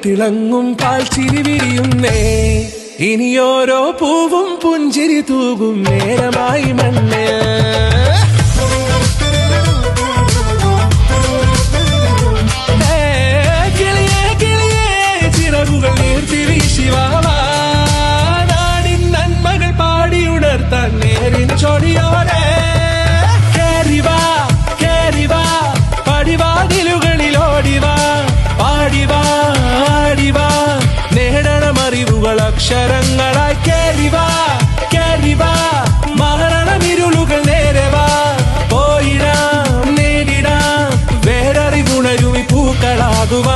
തിളങ്ങും പാൽച്ചിരി വിരിയുന്നേ ഇനിയോരോ പൂവും പുഞ്ചിരി തൂകും നേരമായി മണ്ണ് കിളിയേ കിളിയേ ചിറകുകൾ നീർത്തി വീശിവാവാ നാടിൻ നന്മകൾ പാടിയുണർത്താൻ നേരിൻ ചൊടിയോടെ കേറിവാ കേറിവാ പടിവാതിലുകളിലോടിവാ പാടിവാ ആടിവാ നേടണമറിവുകൾ അക്ഷരങ്ങളായി കേറിവാ കേറിവാ മരണമിരുളുകൾ നേരവാ പോയിടാം നേരിടാം വേററിവുണരുമി പൂക്കളാകുവാ